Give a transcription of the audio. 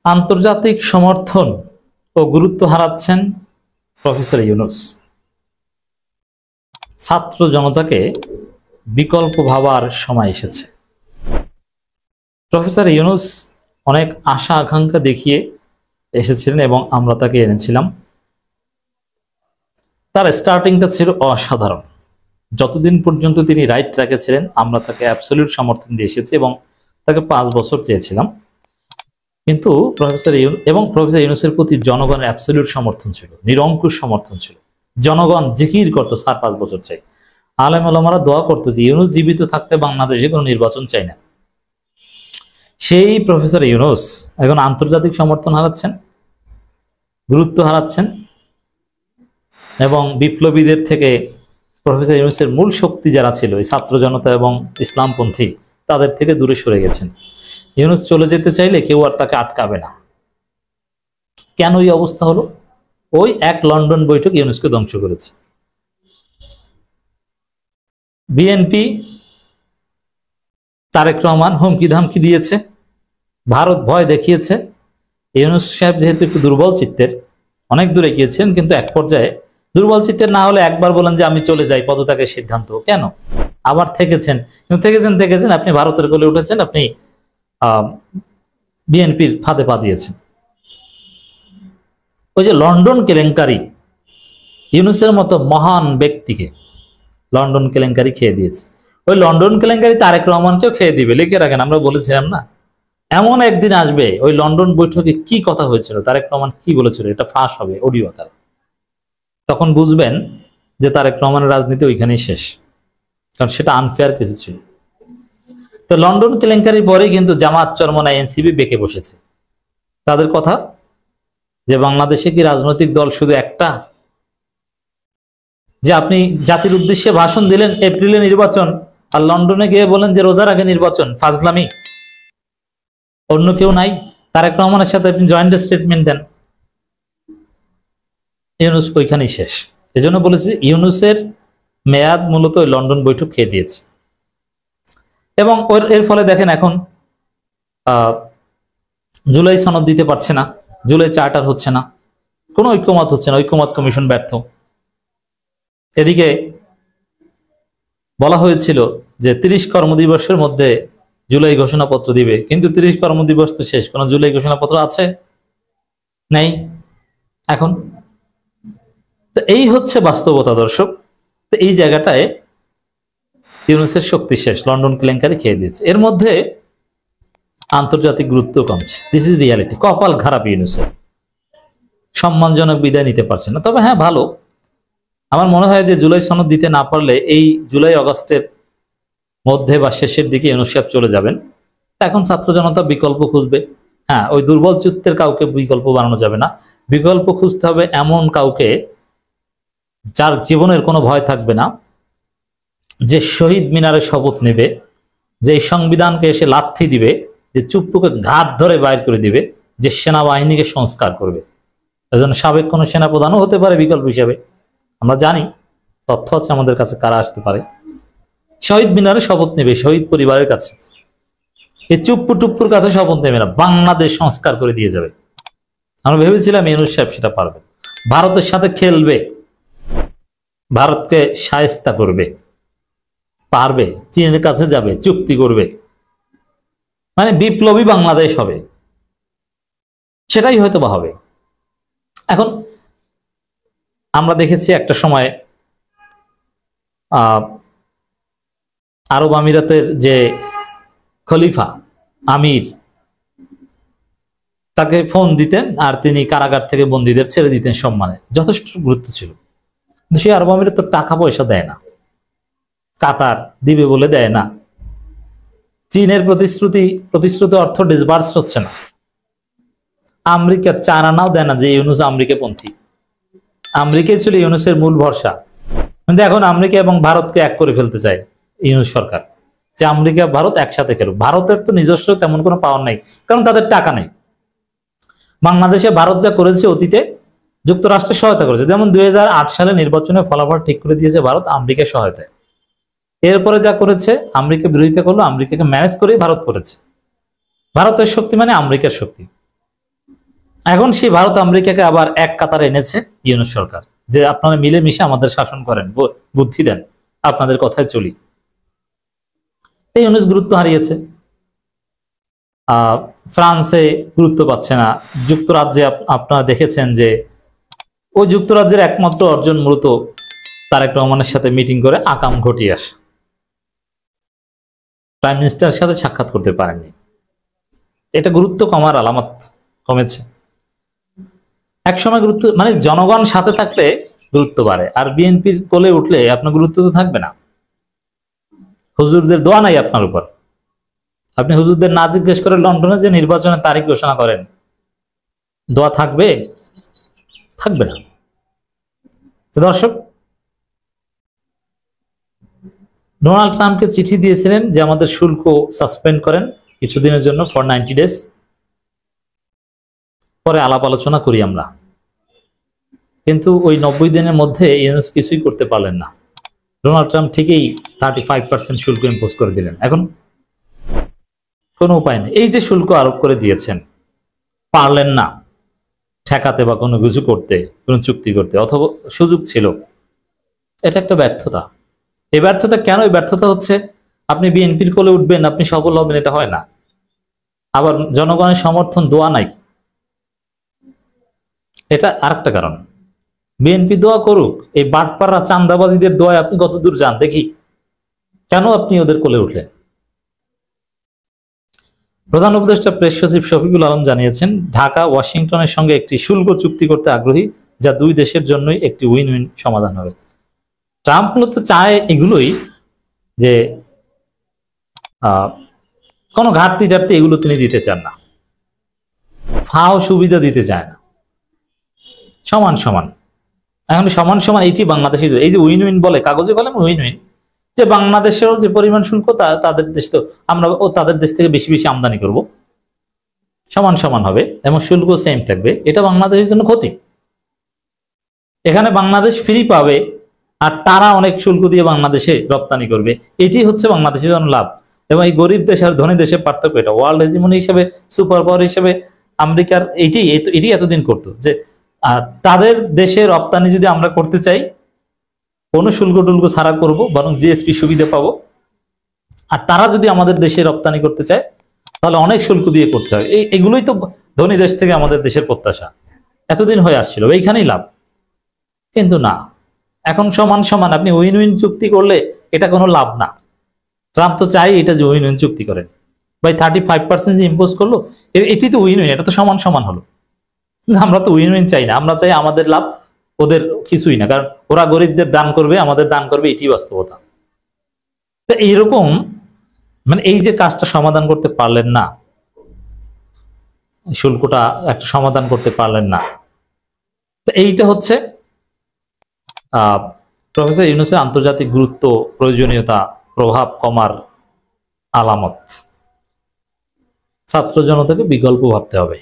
আন্তর্জাতিক সমর্থন ও গুরুত্ব হারাচ্ছেন প্রফেসর ইউনূস। ছাত্র জনতাকে বিকল্প ভাবার সময় এসেছে। প্রফেসর ইউনূস অনেক আশা আকাঙ্ক্ষা দেখিয়ে এসেছিলেন এবং আমরা তাকে এনেছিলাম। তার স্টার্টিংটা ছিল অসাধারণ। যতদিন পর্যন্ত তিনি রাইট ট্র্যাকে ছিলেন আমরা তাকে অ্যাবসলিউট সমর্থন দিয়ে এসেছি এবং তাকে 5 বছর চেয়েছিলাম। কিন্তু প্রফেসর ইউনূসের প্রতি জনগণের অ্যাবসলিউট সমর্থন ছিল, নিরঙ্কুশ সমর্থন ছিল। জনগণ জিকির করতো 4-5 বছর চাই। আলেম ওলামারা দোয়া করতো যে ইউনূস জীবিত থাকতে বাংলাদেশে কোনো নির্বাচন চাই না। সেই প্রফেসর ইউনূস এখন আন্তর্জাতিক সমর্থন হারাচ্ছেন, গুরুত্ব হারাচ্ছেন এবং বিপ্লবীদের থেকে প্রফেসর ইউনূসের মূল শক্তি যারা ছিল এই ছাত্র জনতা এবং ইসলামপন্থী তাদের থেকে দূরে সরে গেছেন। ইউনূস চলে যেতে চাইলে কেউ আর তাকে আটকাবে না। কেন এই অবস্থা হলো? ওই এক লন্ডন বৈঠক ইউনূসকে ধ্বংস করেছে। বিএনপি তারেক রহমান হুমকি ধামকি দিয়েছে, ভারত ভয় দেখিয়েছে। ইউনূস সাহেব যেহেতু একটু দুর্বল চিত্তের, অনেক দূরে গিয়েছেন, কিন্তু এক পর্যায়ে দুর্বল চিত্তের না হলে একবার বলেন যে আমি চলে যাই, পদত্যাগের সিদ্ধান্ত। কেন? আবার থেকেছেন আপনি ভারতের কোলে উঠেছেন, আপনি বিএনপির ফাঁদে পা দিয়েছেন। ওই যে লন্ডন কেলেঙ্কারি, ইউনূসের মতো মহান ব্যক্তিকে লন্ডন কেলেঙ্কারি খেয়ে দিয়েছে। ওই লন্ডন কেলেঙ্কারি তারেক রহমানকেও খেয়ে দিবে, লিখে রাখেন। আমরা বলেছিলাম না, এমন একদিন আসবে ওই লন্ডন বৈঠকে কি কথা হয়েছিল, তারেক রহমান কি বলেছিল, এটা ফাঁস হবে অডিও আকারে। তখন বুঝবেন যে তারেক রহমানের রাজনীতি ওইখানেই শেষ, কারণ সেটা আনফেয়ার কিছু ছিল। তো লন্ডন কেলেঙ্কারির পরে কিন্তু জামাত, চরমনাই, এনসিপি বেঁকে বসেছে। তাদের কথা যে বাংলাদেশে কি রাজনৈতিক দল শুধু একটা? যে আপনি জাতির উদ্দেশ্যে ভাষণ দিলেন এপ্রিলে নির্বাচন, আর লন্ডনে গিয়ে বলেন যে রোজার আগে নির্বাচন, ফাজলামি। অন্য কেউ নাই? তারেক রহমানের সাথে আপনি জয়েন্ট স্টেটমেন্ট দেন। ইউনূস ওইখানেই শেষ। এজন্য বলেছি ইউনূসের মেয়াদ মূলত ওই লন্ডন বৈঠক খেয়ে দিয়েছে। এবং এর ফলে দেখেন এখন জুলাই সনদ দিতে পারছে না, জুলাই চার্টার হচ্ছে না, কোনো ঐক্যমত হচ্ছে না, ঐক্যমত কমিশন ব্যর্থ। এদিকে বলা হয়েছিল যে 30 কর্মদিবসের মধ্যে জুলাই ঘোষণাপত্র দিবে, কিন্তু 30 কর্মদিবস তো শেষ, কোনো জুলাই ঘোষণাপত্র আছে? নেই এখন। তো এই হচ্ছে বাস্তবতা দর্শক। তো এই জায়গাটায় ইউনূসের শক্তি শেষ, লন্ডন কেলেঙ্কারি খেয়ে দিয়েছে। এর মধ্যে আন্তর্জাতিক গুরুত্ব কমছে। This is reality. কপাল খারাপ ইউনূসের, সম্মানজনক বিদায় নিতে পারছে না। তবে হ্যাঁ, ভালো, আমার মনে হয় যে জুলাই সনদ দিতে না পারলে এই জুলাই আগস্টের মধ্যে বা শেষের দিকে ইউনূস সাহেব চলে যাবেন। এখন ছাত্র জনতা বিকল্প খুঁজবে। হ্যাঁ, ওই দুর্বল চিত্তের কাউকে বিকল্প বানানো যাবে না। বিকল্প খুঁজতে হবে এমন কাউকে যার জীবনের কোনো ভয় থাকবে না, যে শহীদ মিনারে শপথ নেবে, যে সংবিধানকে এসে লাথি দিবে, যে চুপ্পুকে ঘাট ধরে বাইর করে দিবে, যে সেনাবাহিনীকে সংস্কার করবে। এজন্য সাবেক কোনো সেনাপ্রধানও হতে পারে বিকল্প হিসাবে। আমরা জানি, তথ্য আছে আমাদের কাছে কারা আসতে পারে। শহীদ মিনারে শপথ নেবে শহীদ পরিবারের কাছে, এই চুপ্পু টুপ্পুর কাছে শপথ নেবে না, বাংলাদেশ সংস্কার করে দিয়ে যাবে। আমরা ভেবেছিলাম ইউনূস সাহেব সেটা পারবে। ভারতের সাথে খেলবে, ভারতকে শায়েস্তা করবে, পারবে। চীনের কাছে যাবে, চুক্তি করবে, মানে বিপ্লবী বাংলাদেশ হবে। সেটাই হয়তো বা হবে। এখন আমরা দেখেছি একটা সময় আরব আমিরাতের যে খলিফা আমির, তাকে ফোন দিতেন আর তিনি কারাগার থেকে বন্দীদের ছেড়ে দিতেন সম্মানে। যথেষ্ট গুরুত্ব ছিল। কিন্তু সেই আরব আমিরাত তো টাকা পয়সা দেয় না, কাতার দিবে বলে দেয় না, চীনের প্রতিশ্রুত অর্থ ডিসবার্স হচ্ছে না, আমেরিকা 4 আনাও দেয় না যে ইউনূস আমেরিকাপন্থী। আমেরিকাই ছিল ইউনূসের মূল ভরসা, কিন্তু এখন আমেরিকা এবং ভারতকে এক করে ফেলতে চায় ইউনূস সরকার, যে আমেরিকা ভারত একসাথে খেলুক। ভারতের তো নিজস্ব তেমন কোনো পাওয়ার নাই, কারণ তাদের টাকা নেই। বাংলাদেশে ভারত যা করেছে অতীতে, যুক্তরাষ্ট্রের সহায়তা করেছে। যেমন 2008 সালে নির্বাচনে ফলাফল ঠিক করে দিয়েছে ভারত আমেরিকার সহায়তায়। এরপরে যা করেছে, আমেরিকা বিরোধিতা করলো, আমেরিকাকে ম্যানেজ করেই ভারত করেছে। ভারতের শক্তি মানে আমেরিকার শক্তি। এখন সেই ভারত আমেরিকাকে আবার এক কাতারে এনেছে ইউনূস সরকার, যে আপনারা মিলেমিশে আমাদের শাসন করেন, বুদ্ধি দেন, আপনাদের কথায় চলি। এই ইউনূস গুরুত্ব হারিয়েছে, ফ্রান্সে গুরুত্ব পাচ্ছে না, যুক্তরাজ্যে আপনারা দেখেছেন যে ওই যুক্তরাজ্যের একমাত্র অর্জন মূলত তারেক রহমানের সাথে মিটিং করে আকাম ঘটিয়ে আসে, প্রাইম মিনিস্টারের সাথে সাক্ষাৎ করতে পারেননি। এটা গুরুত্ব কমার আলামত, কমেছে। একসময় গুরুত্ব মানে জনগণ সাথে থাকলে গুরুত্ব বাড়ে, আর বিএনপির কোলে উঠলে আপনার গুরুত্ব তো থাকবে না। হুজুরদের দোয়া নাই আপনার উপর, আপনি হুজুরদের না জিজ্ঞেস করে লন্ডনে যে নির্বাচনের তারিখ ঘোষণা করেন, দোয়া থাকবে? থাকবে না। দর্শক, ডোনাল্ড ট্রাম্পকে চিঠি দিয়েছিলেন যে আমাদের শুল্ক সাসপেন্ড করেন কিছুদিনের জন্য, ফর 90 days, পরে আলাপ আলোচনা করি আমরা। কিন্তু ওই 90 দিনের মধ্যে ইউনূস কিছুই করতে পারলেন না। ডোনাল্ড ট্রাম্প ঠিকই 35% শুল্ক ইম্পোজ করে দিলেন। এখন কোনো উপায় নেই, এই যে শুল্ক আরোপ করে দিয়েছেন, পারলেন না ঠেকাতে বা কোনো কিছু করতে, কোনো চুক্তি করতে, অথবা সুযোগ ছিল। এটা একটা ব্যর্থতা। এই ব্যর্থতা কেন? এই ব্যর্থতা হচ্ছে আপনি বিএনপির কোলে উঠবেন, আপনি সফল হবেন, এটা হয় না। আবার জনগণের সমর্থন দোয়া নাই, এটা আরেকটা কারণ। বিএনপি দোয়া করুক, এই বাটপাড়া চান্দাবাজিদের দোয়ায় আপনি কতদূর যান দেখি, কেন আপনি ওদের কোলে উঠলেন? প্রধান উপদেষ্টা প্রেস সচিব শফিকুল আলম জানিয়েছেন, ঢাকা ওয়াশিংটনের সঙ্গে একটি শুল্ক চুক্তি করতে আগ্রহী, যা দুই দেশের জন্যই একটি উইন উইন সমাধান হবে। ট্রাম্প মূলত চায় এগুলোই, যে কোনো ঘাটতি টাটতি এগুলো তিনি দিতে চান না, ফাও সুবিধা দিতে চায় না, সমান সমান। এখন সমান সমান এইটি বাংলাদেশে, এই যে উইন উইন বলে কাগজে কলমে উইন উইন, যে বাংলাদেশেরও যে পরিমাণ শুল্ক তাদের দেশ তো আমরা তাদের দেশ থেকে বেশি বেশি আমদানি করব, সমান সমান হবে এবং শুল্ক সেম থাকবে, এটা বাংলাদেশের জন্য ক্ষতি। এখানে বাংলাদেশ ফ্রি পাবে আর তারা অনেক শুল্ক দিয়ে বাংলাদেশে রপ্তানি করবে, এটি হচ্ছে বাংলাদেশের জন্য লাভ। এবং এই গরিব দেশ আর ধনী দেশের পার্থক্য এটা। ওয়ার্ল্ড হেজিমনি হিসেবে, সুপার পাওয়ার হিসেবে আমেরিকার এটি এতদিন করতো যে তাদের দেশে রপ্তানি যদি আমরা করতে চাই, কোনো শুল্ক টুল্ক ছাড়া করবো, বরং জিএসপি সুবিধা পাবো। আর তারা যদি আমাদের দেশে রপ্তানি করতে চায় তাহলে অনেক শুল্ক দিয়ে করতে হয়। এগুলোই তো ধনী দেশ থেকে আমাদের দেশের প্রত্যাশা, এতদিন হয়ে আসছিল, এইখানেই লাভ। কিন্তু না, এখন সমান সমান। আপনি উইন উইন চুক্তি করলে এটা কোনো লাভ না। ট্রাম্প তো চাই এটা যে উইন উইন চুক্তি করেন, ভাই 35% যে ইম্পোজ করলো, এটি তো উইন উইন, এটা তো সমান সমান হলো। আমরা তো উইন উইন চাই না, আমরা চাই আমাদের লাভ, ওদের কিছুই না। কারণ ওরা গরিবদের দান করবে, আমাদের দান করবে, এটি বাস্তবতা। তো এইরকম মানে এই যে কাজটা সমাধান করতে পারলেন না, শুল্কটা একটা সমাধান করতে পারলেন না, তো এইটা হচ্ছে প্রফেসর ইউনূসের আন্তর্জাতিক গুরুত্ব, প্রয়োজনীয়তা, প্রভাব কমার আলামত। ছাত্র জনতাকে বিকল্প ভাবতে হবে।